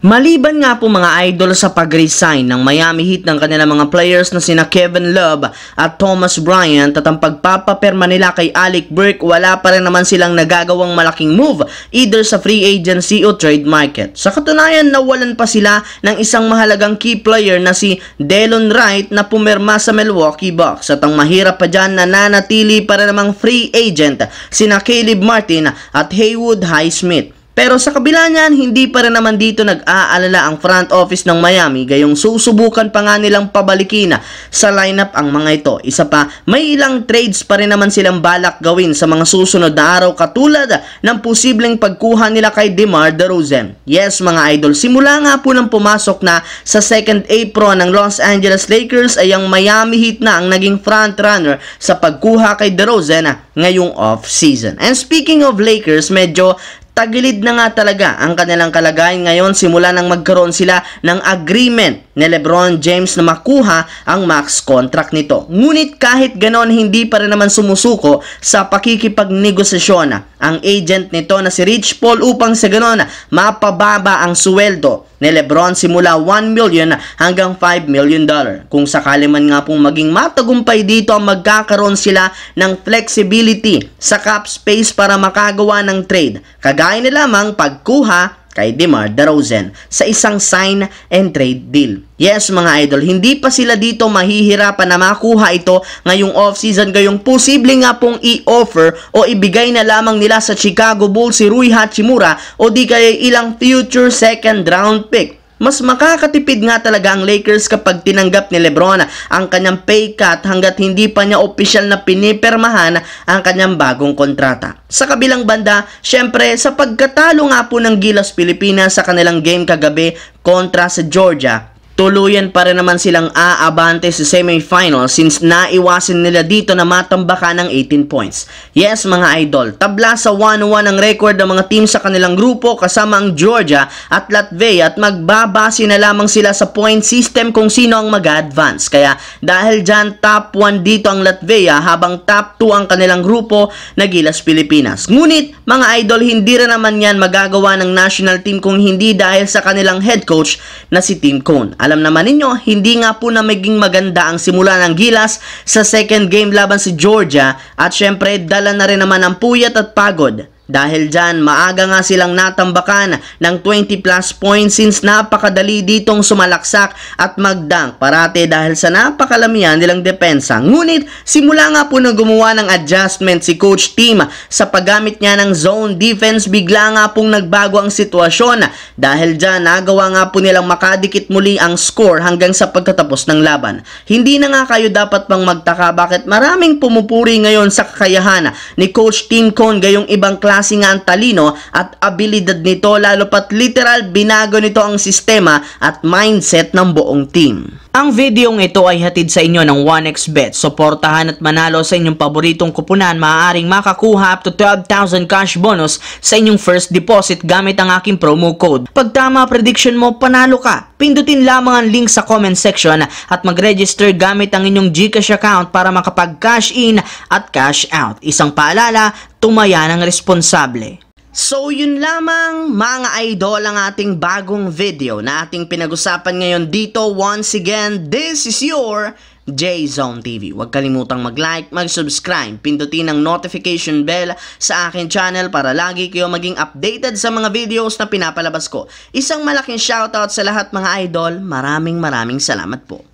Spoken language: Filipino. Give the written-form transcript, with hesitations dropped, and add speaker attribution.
Speaker 1: Maliban nga po mga idol sa pag-resign ng Miami Heat ng kanilang mga players na sina Kevin Love at Thomas Bryant at ang pagpapaperma nila kay Alec Burks, wala pa rin naman silang nagagawang malaking move either sa free agency o trade market. Sa katunayan, nawalan pa sila ng isang mahalagang key player na si Delon Wright na pumirma sa Milwaukee Bucks, at ang mahirap pa dyan na nanatili pa rin namang free agent sina Caleb Martin at Haywood Highsmith. Pero sa kabila niyan, hindi pa rin naman dito nag-aalala ang front office ng Miami, gayong susubukan pa nga nilang pabalikin sa lineup ang mga ito. Isa pa, may ilang trades pa rin naman silang balak gawin sa mga susunod na araw, katulad ng posibleng pagkuha nila kay DeMar DeRozan. Yes mga idol, simula nga po nang pumasok na sa second apron ng Los Angeles Lakers ay ang Miami Heat na ang naging front runner sa pagkuha kay DeRozan ngayong off-season. And speaking of Lakers, medyo tagilid na nga talaga ang kanilang kalagayan ngayon simula nang magkaroon sila ng agreement ni LeBron James na makuha ang max contract nito. Ngunit kahit ganon, hindi pa rin naman sumusuko sa pakikipagnegosasyon ang agent nito na si Rich Paul upang sa ganon mapababa ang sweldo ni LeBron simula $1 million hanggang $5 million. Kung sakali man nga pong maging matagumpay dito, magkakaroon sila ng flexibility sa cap space para makagawa ng trade, kagaya na lamang pagkuha kay DeMar DeRozan sa isang sign and trade deal. Yes mga idol, hindi pa sila dito mahihirapan na makuha ito ngayong off-season, gayong posible nga pong i-offer o ibigay na lamang nila sa Chicago Bulls si Rui Hachimura o di kaya ilang future second round pick. Mas makakatipid nga talaga ang Lakers kapag tinanggap ni LeBron ang kanyang pay cut hanggat hindi pa niya opisyal na pinipirmahan ang kanyang bagong kontrata. Sa kabilang banda, syempre sa pagkatalo nga po ng Gilas Pilipinas sa kanilang game kagabi kontra sa Georgia, tuluyan pa rin naman silang aabante sa semifinal since naiwasan nila dito na matambakan ng 18 points. Yes mga idol, tabla sa 1-1 ang record ng mga team sa kanilang grupo kasama ang Georgia at Latvia, at magbabase na lamang sila sa point system kung sino ang mag-advance. Kaya dahil dyan, top 1 dito ang Latvia habang top 2 ang kanilang grupo na Gilas Pilipinas. Ngunit mga idol, hindi rin naman yan magagawa ng national team kung hindi dahil sa kanilang head coach na si Tim Cone. Alam naman ninyo, hindi nga po na maging maganda ang simula ng Gilas sa second game laban si Georgia, at syempre dala na rin naman ang puyat at pagod. Dahil dyan, maaga nga silang natambakan ng 20 plus points since napakadali ditong sumalaksak at magdunk parate dahil sa napakalamihan nilang depensa. Ngunit simula nga po na gumawa ng adjustment si Coach Tim sa paggamit niya ng zone defense, bigla nga pong nagbago ang sitwasyon. Dahil dyan, nagawa nga po nilang makadikit muli ang score hanggang sa pagtatapos ng laban. Hindi na nga kayo dapat pang magtaka bakit maraming pumupuri ngayon sa kakayahan ni Coach Tim Cone, gayong ibang klase nga ang talino at abilidad nito, lalo pat literal binago nito ang sistema at mindset ng buong team. Ang videong ito ay hatid sa inyo ng 1xBet. Suportahan at manalo sa inyong paboritong kupunan. Maaaring makakuha up to 12,000 cash bonus sa inyong first deposit gamit ang aking promo code. Pag tama prediction mo, panalo ka. Pindutin lamang ang link sa comment section at mag-register gamit ang inyong GCash account para makapag-cash in at cash out. Isang paalala, tumaya ng responsable. So yun lamang mga idol ang ating bagong video na ating pinag-usapan ngayon dito. Once again, this is your J-Zone TV. Huwag kalimutang mag-like, mag-subscribe, pindutin ang notification bell sa aking channel para lagi kayo maging updated sa mga videos na pinapalabas ko. Isang malaking shoutout sa lahat mga idol. Maraming salamat po.